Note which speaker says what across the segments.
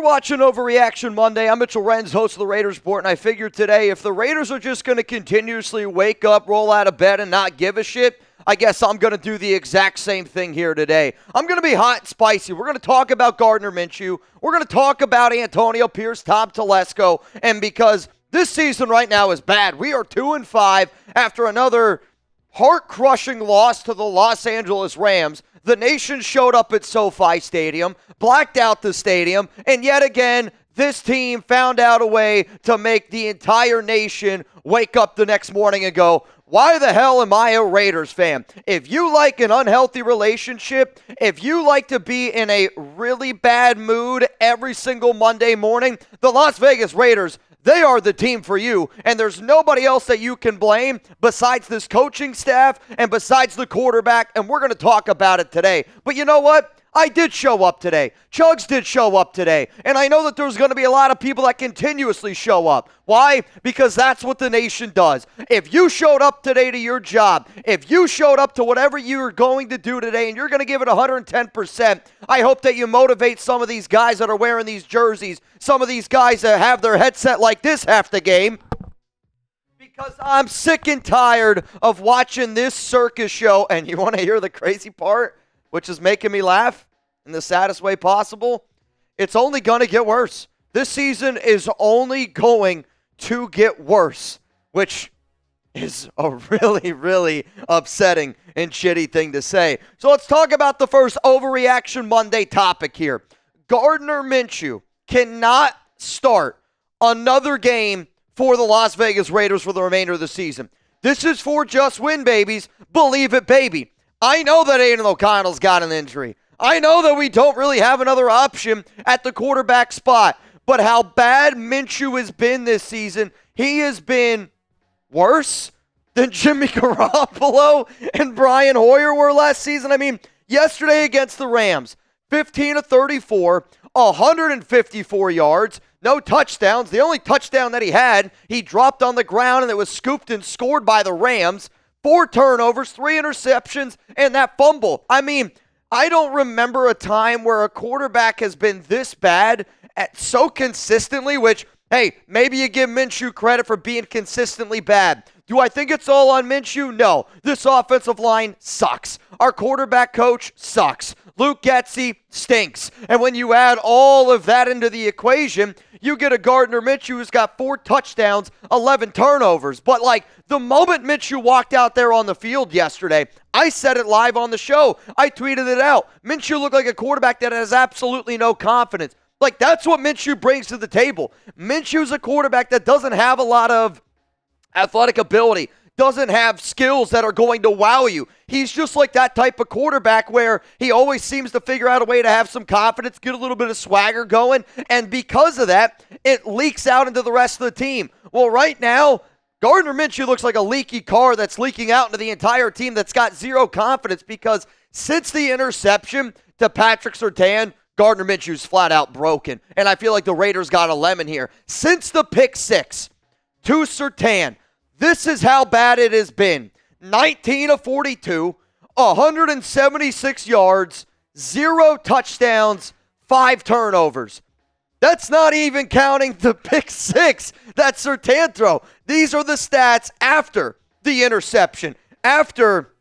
Speaker 1: watching Overreaction Monday. I'm Mitchell Renz, host of the Raiders Report, and I figured today if the Raiders are just going to continuously wake up, roll out of bed, and not give a shit, I guess I'm going to do the exact same thing here today. I'm going to be hot and spicy. We're going to talk about Gardner Minshew. We're going to talk about Antonio Pierce, Tom Telesco, and because this season right now is bad, we are 2-5 after another heart-crushing loss to the Los Angeles Rams. The nation showed up at SoFi Stadium, blacked out the stadium, and yet again, this team found out a way to make the entire nation wake up the next morning and go, why the hell am I a Raiders fan? If you like an unhealthy relationship, if you like to be in a really bad mood every single Monday morning, the Las Vegas Raiders, they are the team for you, and there's nobody else that you can blame besides this coaching staff and besides the quarterback, and we're going to talk about it today. But you know what? I did show up today. Chugs did show up today, and I know that there's going to be a lot of people that continuously show up. Why? Because that's what the nation does. If you showed up today to your job, if you showed up to whatever you're going to do today and you're going to give it 110%, I hope that you motivate some of these guys that are wearing these jerseys, some of these guys that have their headset like this half the game, because I'm sick and tired of watching this circus show. And you want to hear the crazy part, which is making me laugh in the saddest way possible? It's only going to get worse. This season is only going to get worse, which is a really, really upsetting and shitty thing to say. So let's talk about the first Overreaction Monday topic here. Gardner Minshew cannot start another game for the Las Vegas Raiders for the remainder of the season. This is for just win, babies. Believe it, baby. I know that Aidan O'Connell's got an injury. I know that we don't really have another option at the quarterback spot. But how bad Minshew has been this season, he has been worse than Jimmy Garoppolo and Brian Hoyer were last season. I mean, yesterday against the Rams, 15 of 34, 154 yards, no touchdowns. The only touchdown that he had, he dropped on the ground and it was scooped and scored by the Rams. 4 turnovers, 3 interceptions, and that fumble. I mean, I don't remember a time where a quarterback has been this bad at so consistently, which, hey, maybe you give Minshew credit for being consistently bad. Do I think it's all on Minshew? No. This offensive line sucks. Our quarterback coach sucks. Luke Getsy stinks. And when you add all of that into the equation, you get a Gardner Minshew who's got 4 touchdowns, 11 turnovers. But like the moment Minshew walked out there on the field yesterday, I said it live on the show. I tweeted it out. Minshew looked like a quarterback that has absolutely no confidence. Like that's what Minshew brings to the table. Minshew's a quarterback that doesn't have a lot of athletic ability, doesn't have skills that are going to wow you. He's just like that type of quarterback where he always seems to figure out a way to have some confidence, get a little bit of swagger going, and because of that, it leaks out into the rest of the team. Well, right now, Gardner Minshew looks like a leaky car that's leaking out into the entire team that's got zero confidence because since the interception to Patrick Surtain, Gardner Minshew's flat out broken, and I feel like the Raiders got a lemon here. Since the pick 6 to Surtain, this is how bad it has been. 19 of 42, 176 yards, 0 touchdowns, 5 turnovers. That's not even counting the pick 6 that Surtain throw. These are the stats after the interception, after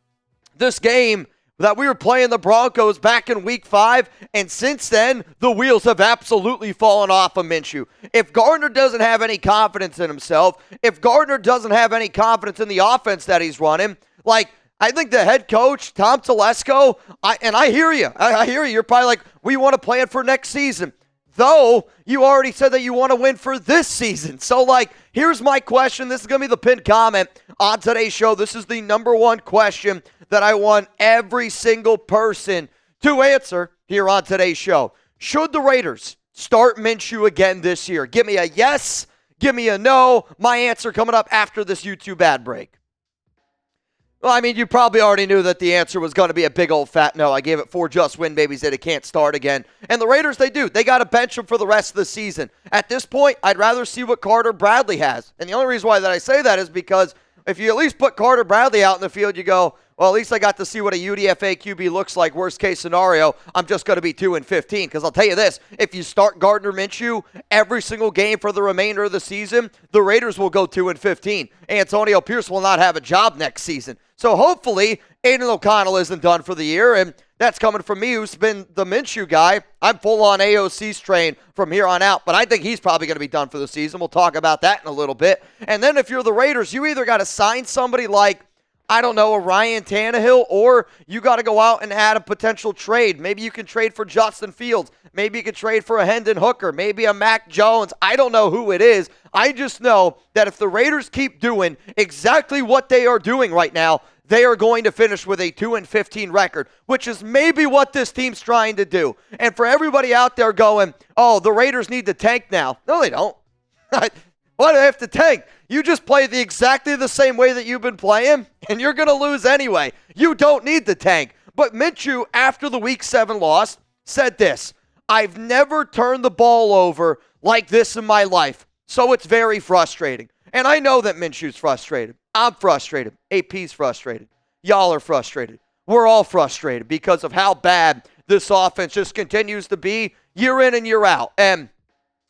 Speaker 1: this game that we were playing the Broncos back in week 5, and since then, the wheels have absolutely fallen off of Minshew. If Gardner doesn't have any confidence in himself, if Gardner doesn't have any confidence in the offense that he's running, like, I think the head coach, Tom Telesco, I hear you. I hear you. You're probably like, we want to plan for next season. Though, you already said that you want to win for this season. So, like, here's my question. This is going to be the pinned comment on today's show. This is the number one question that I want every single person to answer here on today's show. Should the Raiders start Minshew again this year? Give me a yes. Give me a no. My answer coming up after this YouTube ad break. Well, I mean, you probably already knew that the answer was going to be a big old fat no. I gave it 4 just win babies that it can't start again. And the Raiders, they do. They got to bench him for the rest of the season. At this point, I'd rather see what Carter Bradley has. And the only reason why that I say that is because If you at least put Carter Bradley out in the field, you go, well, at least I got to see what a UDFA QB looks like. Worst case scenario, I'm just going to be 2-15. Because I'll tell you this, if you start Gardner Minshew every single game for the remainder of the season, the Raiders will go 2-15. Antonio Pierce will not have a job next season. So hopefully, Aidan O'Connell isn't done for the year, and that's coming from me, who's been the Minshew guy. I'm full on AOC's train from here on out, but I think he's probably going to be done for the season. We'll talk about that in a little bit. And then if you're the Raiders, you either got to sign somebody like, I don't know, a Ryan Tannehill, or you got to go out and add a potential trade. Maybe you can trade for Justin Fields. Maybe you can trade for a Hendon Hooker. Maybe a Mac Jones. I don't know who it is. I just know that if the Raiders keep doing exactly what they are doing right now, they are going to finish with a 2-15 record, which is maybe what this team's trying to do. And for everybody out there going, oh, the Raiders need to tank now. No, they don't. Why do they have to tank? You just play exactly the same way that you've been playing, and you're going to lose anyway. You don't need to tank. But Minshew, after the Week 7 loss, said this: I've never turned the ball over like this in my life, so it's very frustrating. And I know that Minshew's frustrated. I'm frustrated. AP's frustrated. Y'all are frustrated. We're all frustrated because of how bad this offense just continues to be year in and year out. And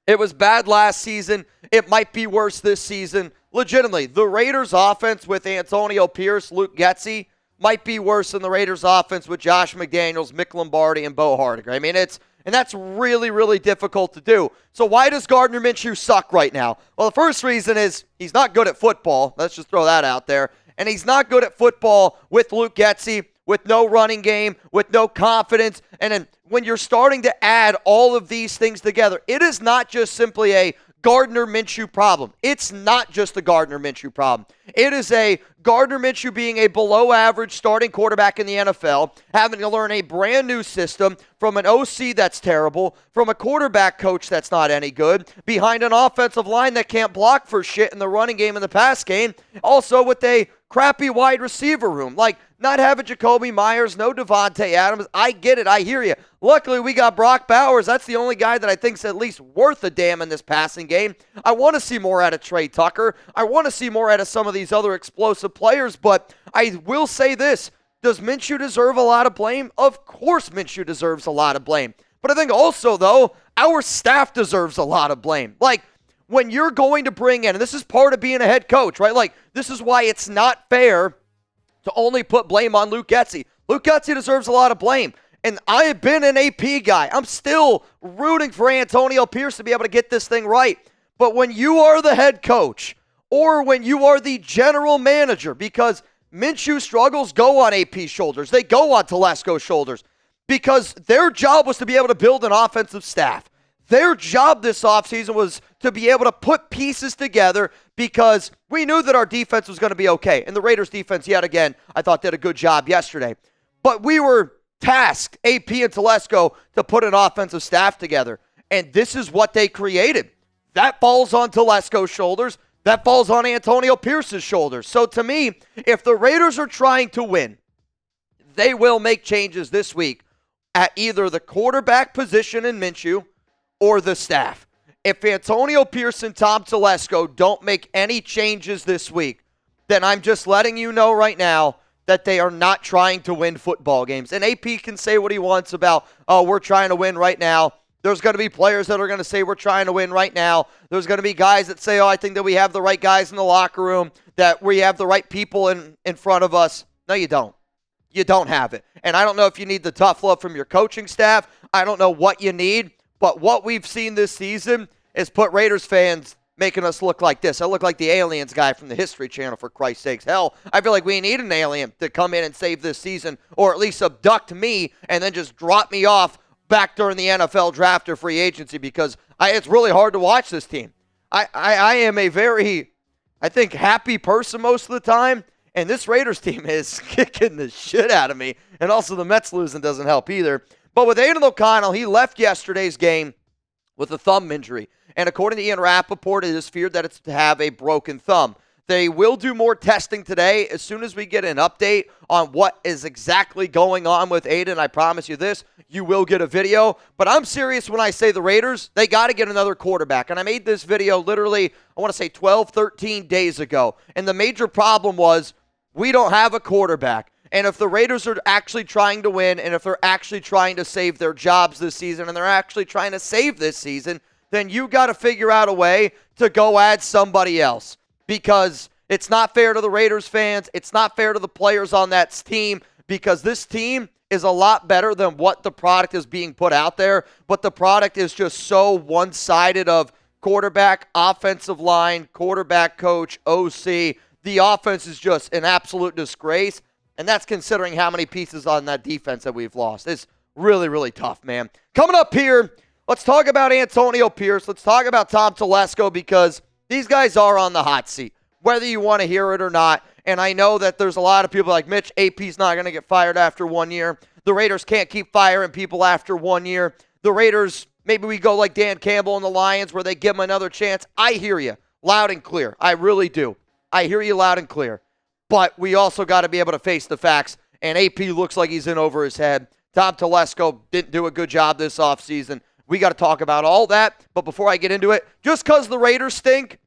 Speaker 1: it was bad last season. It might be worse this season. Legitimately, the Raiders' offense with Antonio Pierce, Luke Getsy, might be worse than the Raiders' offense with Josh McDaniels, Mick Lombardi, and Bo Hardiger. I mean, and that's really, really difficult to do. So why does Gardner Minshew suck right now? Well, the first reason is he's not good at football. Let's just throw that out there. And he's not good at football with Luke Getsy, with no running game, with no confidence. And then when you're starting to add all of these things together, it is not just simply a Gardner Minshew problem. It's not just a Gardner Minshew problem. It is a Gardner Minshew being a below-average starting quarterback in the NFL, having to learn a brand new system from an OC that's terrible, from a quarterback coach that's not any good, behind an offensive line that can't block for shit in the running game and the pass game, also with a crappy wide receiver room. Like, not having Jacoby Myers, no Davante Adams. I get it. I hear you. Luckily, we got Brock Bowers. That's the only guy that I think's at least worth a damn in this passing game. I want to see more out of Trey Tucker. I want to see more out of some of these other explosive players, but I will say this. Does Minshew deserve a lot of blame? Of course Minshew deserves a lot of blame. But I think also, though, our staff deserves a lot of blame. Like, when you're going to bring in, and this is part of being a head coach, right? Like, this is why it's not fair to only put blame on Luke Getsy. Luke Getsy deserves a lot of blame. And I have been an AP guy. I'm still rooting for Antonio Pierce to be able to get this thing right. But when you are the head coach, or when you are the general manager, because Minshew struggles go on AP's shoulders, they go on Telesco's shoulders, because their job was to be able to build an offensive staff. Their job this offseason was to be able to put pieces together because we knew that our defense was going to be okay. And the Raiders defense, yet again, I thought did a good job yesterday. But we were tasked, AP and Telesco, to put an offensive staff together. And this is what they created. That falls on Telesco's shoulders. That falls on Antonio Pierce's shoulders. So to me, if the Raiders are trying to win, they will make changes this week at either the quarterback position in Minshew or the staff. If Antonio Pierce and Tom Telesco don't make any changes this week, then I'm just letting you know right now that they are not trying to win football games. And AP can say what he wants about, oh, we're trying to win right now. There's going to be players that are going to say we're trying to win right now. There's going to be guys that say, oh, I think that we have the right guys in the locker room, that we have the right people in front of us. No, you don't. You don't have it. And I don't know if you need the tough love from your coaching staff. I don't know what you need. But what we've seen this season is put Raiders fans making us look like this. I look like the aliens guy from the History Channel, for Christ's sakes. Hell, I feel like we need an alien to come in and save this season, or at least abduct me and then just drop me off back during the NFL draft or free agency, because it's really hard to watch this team. I am a very, I think, happy person most of the time, and this Raiders team is kicking the shit out of me. And also the Mets losing doesn't help either. But with Aidan O'Connell, he left yesterday's game with a thumb injury. And according to Ian Rappaport, it is feared that it's to have a broken thumb. They will do more testing today. As soon as we get an update on what is exactly going on with Aidan, I promise you this, you will get a video. But I'm serious when I say the Raiders, they got to get another quarterback. And I made this video literally, I want to say 12, 13 days ago. And the major problem was we don't have a quarterback. And if the Raiders are actually trying to win, and if they're actually trying to save their jobs this season, and they're actually trying to save this season, then you got to figure out a way to go add somebody else. Because it's not fair to the Raiders fans. It's not fair to the players on that team, because this team is a lot better than what the product is being put out there. But the product is just so one-sided of quarterback, offensive line, quarterback coach, OC. The offense is just an absolute disgrace. And that's considering how many pieces on that defense that we've lost. It's really, really tough, man. Coming up here, let's talk about Antonio Pierce. Let's talk about Tom Telesco, because these guys are on the hot seat, whether you want to hear it or not. And I know that there's a lot of people like, Mitch, AP's not going to get fired after 1 year. The Raiders can't keep firing people after 1 year. The Raiders, maybe we go like Dan Campbell and the Lions where they give them another chance. I hear you loud and clear. I really do. I hear you loud and clear. But we also got to be able to face the facts. And AP looks like he's in over his head. Tom Telesco didn't do a good job this offseason. We got to talk about all that. But before I get into it, just because the Raiders stink,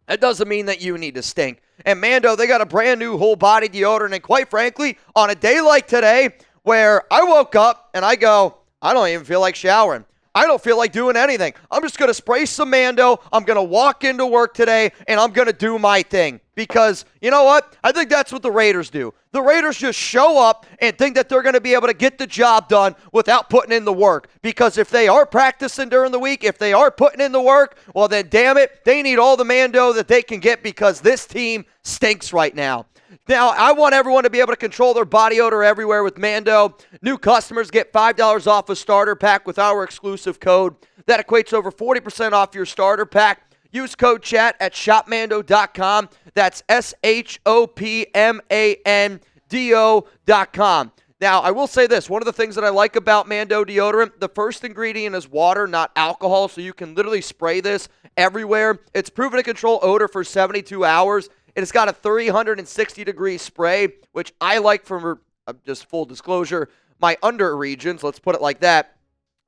Speaker 1: that doesn't mean that you need to stink. And Mando, they got a brand new whole body deodorant. And quite frankly, on a day like today, where I woke up and I go, I don't even feel like showering. I don't feel like doing anything. I'm just going to spray some Mando. I'm going to walk into work today, and I'm going to do my thing. Because, you know what? I think that's what the Raiders do. The Raiders just show up and think that they're going to be able to get the job done without putting in the work. Because if they are practicing during the week, if they are putting in the work, well then damn it, they need all the Mando that they can get, because this team stinks right now. Now, I want everyone to be able to control their body odor everywhere with Mando. New customers get $5 off a starter pack with our exclusive code. That equates to over 40% off your starter pack. Use code CHAT at shopmando.com. That's shopmando.com. Now, I will say this. One of the things that I like about Mando deodorant, the first ingredient is water, not alcohol, so you can literally spray this everywhere. It's proven to control odor for 72 hours. It's got a 360-degree spray, which I like for, just full disclosure, my under regions. Let's put it like that.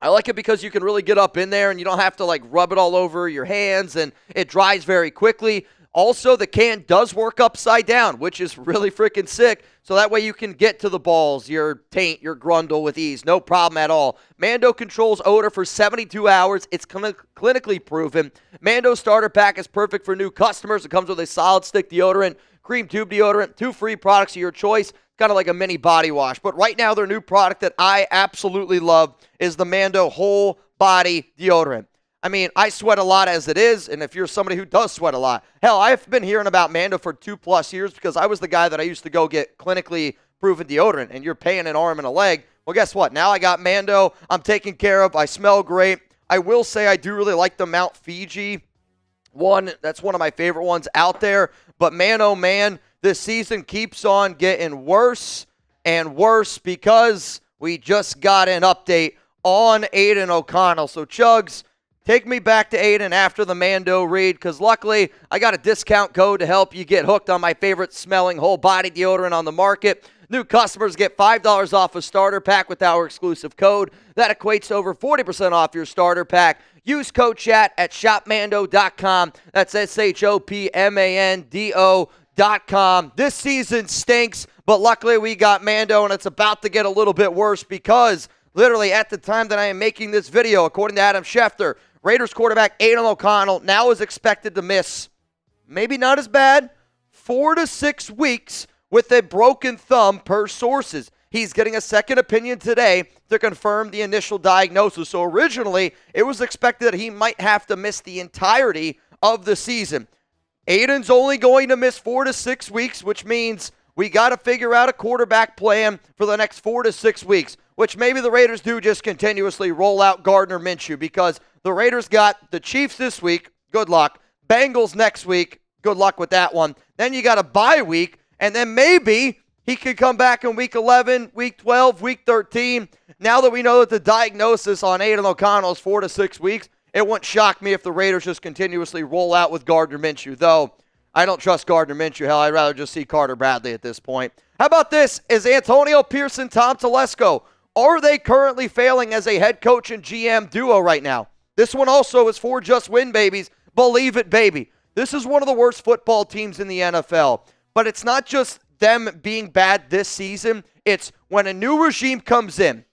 Speaker 1: I like it because you can really get up in there and you don't have to like rub it all over your hands, and it dries very quickly. Also, the can does work upside down, which is really freaking sick. So that way you can get to the balls, your taint, your grundle with ease. No problem at all. Mando controls odor for 72 hours. It's clinically proven. Mando starter pack is perfect for new customers. It comes with a solid stick deodorant, cream tube deodorant, 2 free products of your choice. Kind of like a mini body wash. But right now, their new product that I absolutely love is the Mando whole body deodorant. I mean, I sweat a lot as it is, and if you're somebody who does sweat a lot, hell, I've been hearing about Mando for 2+ years because I was the guy that I used to go get clinically proven deodorant, and you're paying an arm and a leg. Well, guess what? Now I got Mando. I'm taken care of. I smell great. I will say I do really like the Mount Fiji one. That's one of my favorite ones out there. But man, oh man, this season keeps on getting worse and worse because we just got an update on Aidan O'Connell. So, Chugs, take me back to Aidan after the Mando read, because luckily I got a discount code to help you get hooked on my favorite smelling whole body deodorant on the market. New customers get $5 off a starter pack with our exclusive code. That equates to over 40% off your starter pack. Use code CHAT at shopmando.com. That's shopmando.com. This season stinks, but luckily we got Mando, and it's about to get a little bit worse because literally at the time that I am making this video, according to Adam Schefter, Raiders quarterback Aidan O'Connell now is expected to miss, maybe not as bad, 4 to 6 weeks with a broken thumb per sources. He's getting a second opinion today to confirm the initial diagnosis. So originally, it was expected that he might have to miss the entirety of the season. Aidan's only going to miss 4 to 6 weeks, which means we got to figure out a quarterback plan for the next 4 to 6 weeks, which maybe the Raiders do just continuously roll out Gardner Minshew, because the Raiders got the Chiefs this week. Good luck. Bengals next week. Good luck with that one. Then you got a bye week, and then maybe he could come back in week 11, week 12, week 13. Now that we know that the diagnosis on Aidan O'Connell is 4 to 6 weeks, it wouldn't shock me if the Raiders just continuously roll out with Gardner Minshew. Though, I don't trust Gardner Minshew. Hell, I'd rather just see Carter Bradley at this point. How about this? Is Antonio Pierce and Tom Telesco, are they currently failing as a head coach and GM duo right now? This one also is for Just Win Babies. Believe it, baby. This is one of the worst football teams in the NFL. But it's not just them being bad this season. It's when a new regime comes in,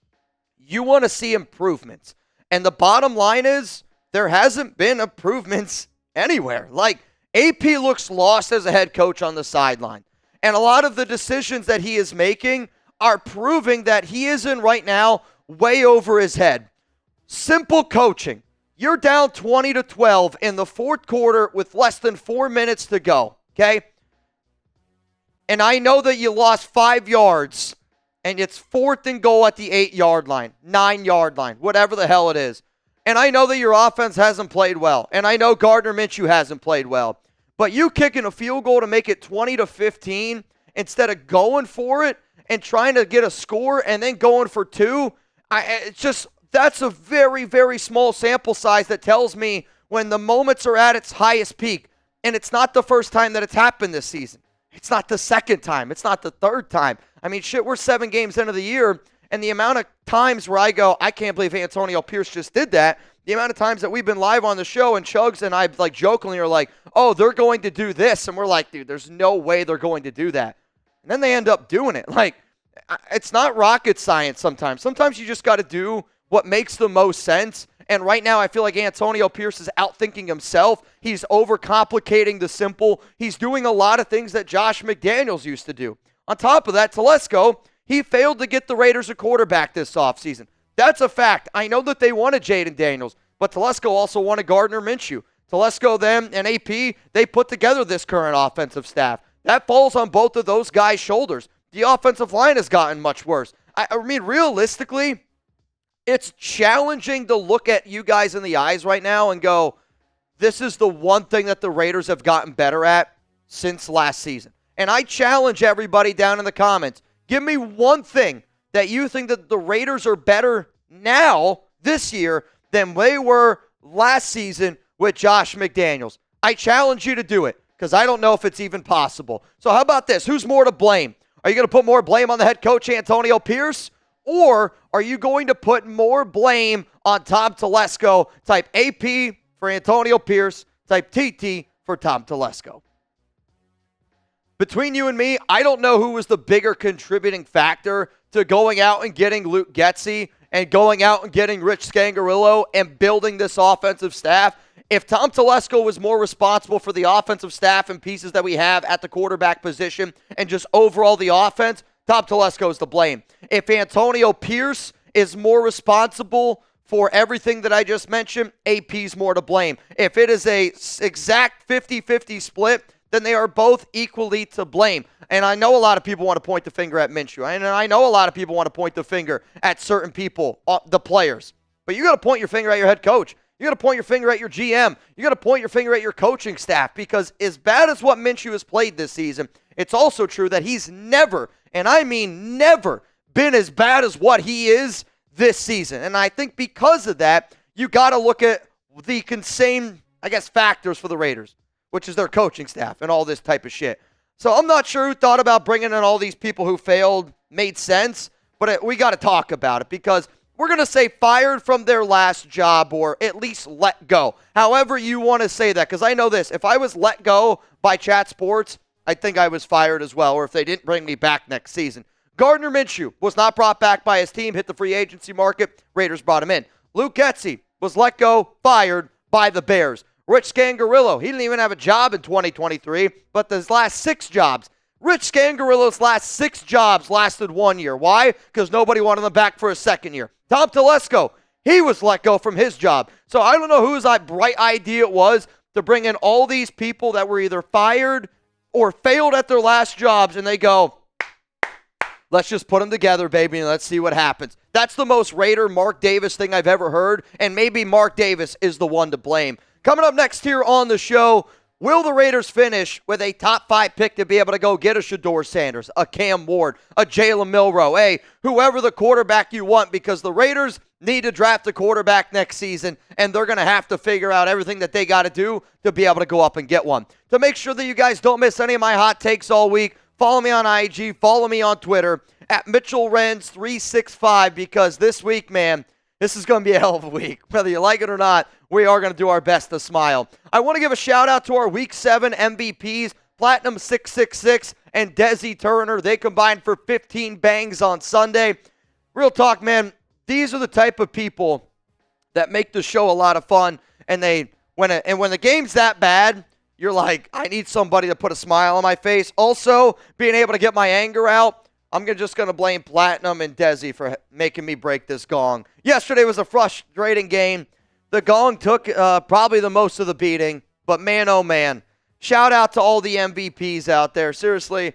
Speaker 1: you want to see improvements. And the bottom line is there hasn't been improvements anywhere. Like, AP looks lost as a head coach on the sideline. And a lot of the decisions that he is making are proving that he is in right now way over his head. Simple coaching. You're down 20-12 in the fourth quarter with less than 4 minutes to go, okay? And I know that you lost 5 yards, and it's 4th and goal at the 8-yard line, 9-yard line, whatever the hell it is. And I know that your offense hasn't played well, and I know Gardner Minshew hasn't played well. But you kicking a field goal to make it 20-15 instead of going for it and trying to get a score and then going for 2, it's just, that's a very, very small sample size that tells me when the moments are at its highest peak. And it's not the first time that it's happened this season. It's not the second time. It's not the third time. I mean, shit, we're 7 games into the year, and the amount of times where I go, I can't believe Antonio Pierce just did that. The amount of times that we've been live on the show and Chugs and I like jokingly are like, oh, they're going to do this. And we're like, dude, there's no way they're going to do that. And then they end up doing it. Like, it's not rocket science sometimes. Sometimes you just got to do what makes the most sense. And right now I feel like Antonio Pierce is outthinking himself. He's overcomplicating the simple. He's doing a lot of things that Josh McDaniels used to do. On top of that, Telesco, he failed to get the Raiders a quarterback this offseason. That's a fact. I know that they wanted Jaden Daniels, but Telesco also wanted Gardner Minshew. Telesco, them, and AP, they put together this current offensive staff. That falls on both of those guys' shoulders. The offensive line has gotten much worse. I mean, realistically, it's challenging to look at you guys in the eyes right now and go, this is the one thing that the Raiders have gotten better at since last season. And I challenge everybody down in the comments, give me one thing that you think that the Raiders are better now, this year, than they were last season with Josh McDaniels. I challenge you to do it, because I don't know if it's even possible. So how about this? Who's more to blame? Are you going to put more blame on the head coach, Antonio Pierce? Or are you going to put more blame on Tom Telesco, type AP for Antonio Pierce, type TT for Tom Telesco? Between you and me, I don't know who was the bigger contributing factor to going out and getting Luke Getsy and going out and getting Rich Scangarello and building this offensive staff. If Tom Telesco was more responsible for the offensive staff and pieces that we have at the quarterback position and just overall the offense, Tom Telesco is to blame. If Antonio Pierce is more responsible for everything that I just mentioned, AP's more to blame. If it is a exact 50-50 split, then they are both equally to blame. And I know a lot of people want to point the finger at Minshew. And I know a lot of people want to point the finger at certain people, the players. But you got to point your finger at your head coach. You got to point your finger at your GM. You got to point your finger at your coaching staff, because as bad as what Minshew has played this season, it's also true that he's never, and I mean never, been as bad as what he is this season. And I think because of that, you got to look at the same, factors for the Raiders, which is their coaching staff and all this type of shit. So I'm not sure who thought about bringing in all these people who failed made sense, but we got to talk about it, because we're going to say fired from their last job or at least let go. However you want to say that, because I know this. If I was let go by Chat Sports, I think I was fired as well, or if they didn't bring me back next season. Gardner Minshew was not brought back by his team, hit the free agency market. Raiders brought him in. Luke Getsy was let go, fired by the Bears. Rich Scangarello, he didn't even have a job in 2023, but his last 6 jobs. Rich Scangarello's last 6 jobs lasted 1 year. Why? Because nobody wanted him back for a second year. Tom Telesco, he was let go from his job. So I don't know whose bright idea it was to bring in all these people that were either fired or failed at their last jobs, and they go, let's just put them together, baby, and let's see what happens. That's the most Raider Mark Davis thing I've ever heard, and maybe Mark Davis is the one to blame. Coming up next here on the show, Will the Raiders finish with a top 5 pick to be able to go get a Shedeur Sanders, a Cam Ward, a Jalen Milroe, whoever the quarterback you want, because the Raiders need to draft a quarterback next season, and they're going to have to figure out everything that they got to do to be able to go up and get one. To make sure that you guys don't miss any of my hot takes all week, follow me on IG, follow me on Twitter, at Mitchell Renz 365, because this week, man, this is going to be a hell of a week. Whether you like it or not, we are going to do our best to smile. I want to give a shout out to our Week 7 MVPs, Platinum 666 and Desi Turner. They combined for 15 bangs on Sunday. Real talk, man, these are the type of people that make the show a lot of fun. And when the game's that bad, you're like, I need somebody to put a smile on my face. Also, being able to get my anger out. I'm just going to blame Platinum and Desi for making me break this gong. Yesterday was a frustrating game. The gong took probably the most of the beating, but man, oh man. Shout out to all the MVPs out there. Seriously,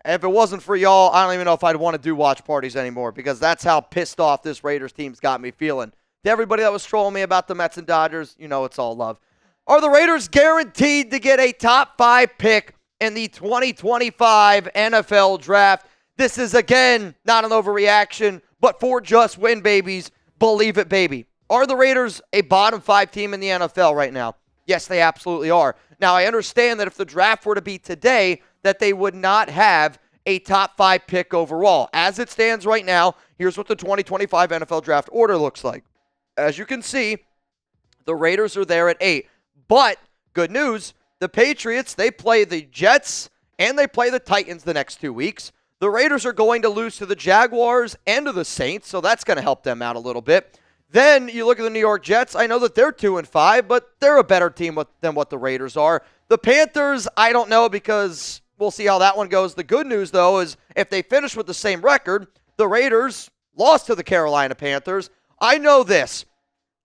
Speaker 1: if it wasn't for y'all, I don't even know if I'd want to do watch parties anymore, because that's how pissed off this Raiders team's got me feeling. To everybody that was trolling me about the Mets and Dodgers, you know it's all love. Are the Raiders guaranteed to get a top 5 pick in the 2025 NFL Draft? This is, again, not an overreaction, but for just win, babies. Believe it, baby. Are the Raiders a bottom 5 team in the NFL right now? Yes, they absolutely are. Now, I understand that if the draft were to be today, that they would not have a top 5 pick overall. As it stands right now, here's what the 2025 NFL Draft order looks like. As you can see, the Raiders are there at 8. But, good news, the Patriots, they play the Jets and they play the Titans the next 2 weeks. The Raiders are going to lose to the Jaguars and to the Saints, so that's going to help them out a little bit. Then you look at the New York Jets. I know that they're 2-5, but they're a better team than what the Raiders are. The Panthers, I don't know, because we'll see how that one goes. The good news, though, is if they finish with the same record, the Raiders lost to the Carolina Panthers. I know this.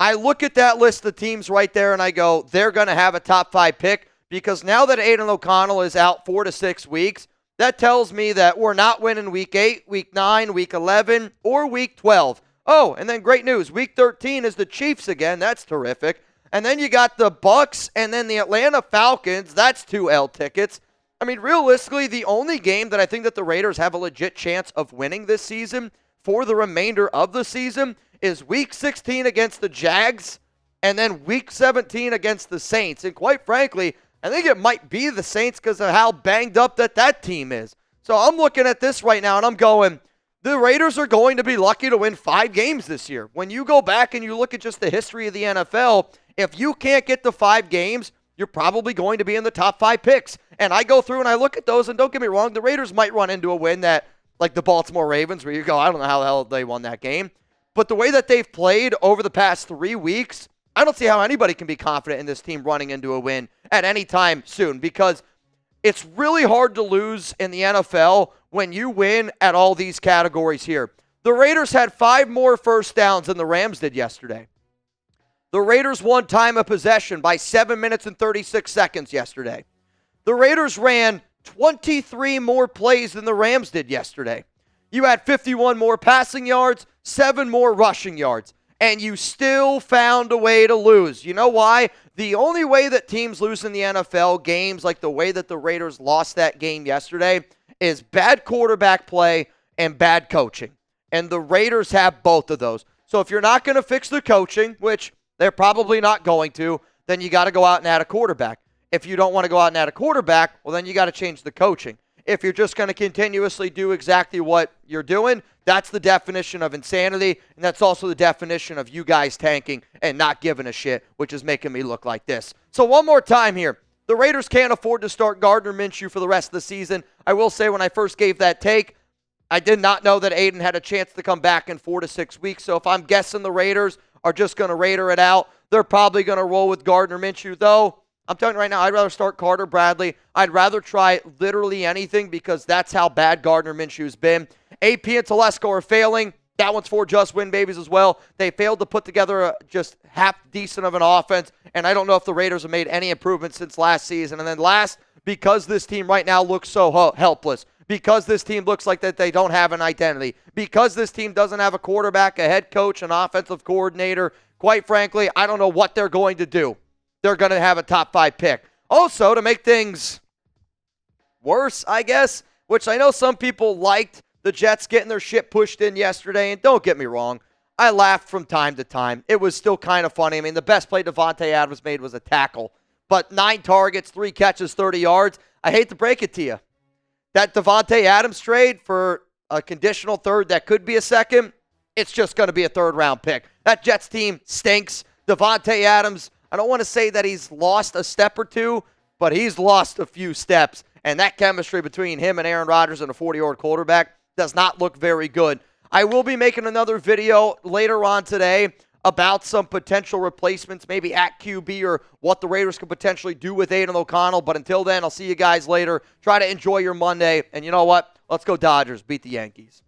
Speaker 1: I look at that list of teams right there, and I go, they're going to have a top 5 pick, because now that Aidan O'Connell is out 4 to 6 weeks, that tells me that we're not winning Week 8, Week 9, Week 11, or Week 12. Oh, and then great news. Week 13 is the Chiefs again. That's terrific. And then you got the Bucks and then the Atlanta Falcons. That's 2 L tickets. I mean, realistically, the only game that I think that the Raiders have a legit chance of winning this season for the remainder of the season is Week 16 against the Jags and then Week 17 against the Saints. And quite frankly, I think it might be the Saints because of how banged up that team is. So I'm looking at this right now, and I'm going, the Raiders are going to be lucky to win 5 games this year. When you go back and you look at just the history of the NFL, if you can't get to 5 games, you're probably going to be in the top 5 picks. And I go through and I look at those, and don't get me wrong, the Raiders might run into a win that, like the Baltimore Ravens, where you go, I don't know how the hell they won that game. But the way that they've played over the past 3 weeks, I don't see how anybody can be confident in this team running into a win at any time soon, because it's really hard to lose in the NFL when you win at all these categories here. The Raiders had 5 more first downs than the Rams did yesterday. The Raiders won time of possession by 7 minutes and 36 seconds yesterday. The Raiders ran 23 more plays than the Rams did yesterday. You had 51 more passing yards, 7 more rushing yards, and you still found a way to lose. You know why? The only way that teams lose in the NFL games, like the way that the Raiders lost that game yesterday, is bad quarterback play and bad coaching. And the Raiders have both of those. So if you're not going to fix the coaching, which they're probably not going to, then you got to go out and add a quarterback. If you don't want to go out and add a quarterback, well, then you got to change the coaching. If you're just going to continuously do exactly what you're doing, that's the definition of insanity, and that's also the definition of you guys tanking and not giving a shit, which is making me look like this. So one more time here. The Raiders can't afford to start Gardner Minshew for the rest of the season. I will say when I first gave that take, I did not know that Aidan had a chance to come back in 4 to 6 weeks. So if I'm guessing the Raiders are just going to Raider it out, they're probably going to roll with Gardner Minshew, though. I'm telling you right now, I'd rather start Carter Bradley. I'd rather try literally anything because that's how bad Gardner Minshew's been. AP and Telesco are failing. That one's for just win babies as well. They failed to put together a just half decent of an offense, and I don't know if the Raiders have made any improvements since last season. And then last, because this team right now looks so helpless, because this team looks like that they don't have an identity, because this team doesn't have a quarterback, a head coach, an offensive coordinator, quite frankly, I don't know what they're going to do. They're going to have a top 5 pick. Also, to make things worse, I guess, which I know some people liked the Jets getting their shit pushed in yesterday, and don't get me wrong, I laughed from time to time. It was still kind of funny. I mean, the best play Davante Adams made was a tackle, but 9 targets, 3 catches, 30 yards. I hate to break it to you. That Davante Adams trade for a conditional third that could be a second, it's just going to be a third-round pick. That Jets team stinks. Davante Adams, I don't want to say that he's lost a step or two, but he's lost a few steps. And that chemistry between him and Aaron Rodgers and a 40-year-old quarterback does not look very good. I will be making another video later on today about some potential replacements, maybe at QB or what the Raiders could potentially do with Aidan O'Connell. But until then, I'll see you guys later. Try to enjoy your Monday. And you know what? Let's go Dodgers. Beat the Yankees.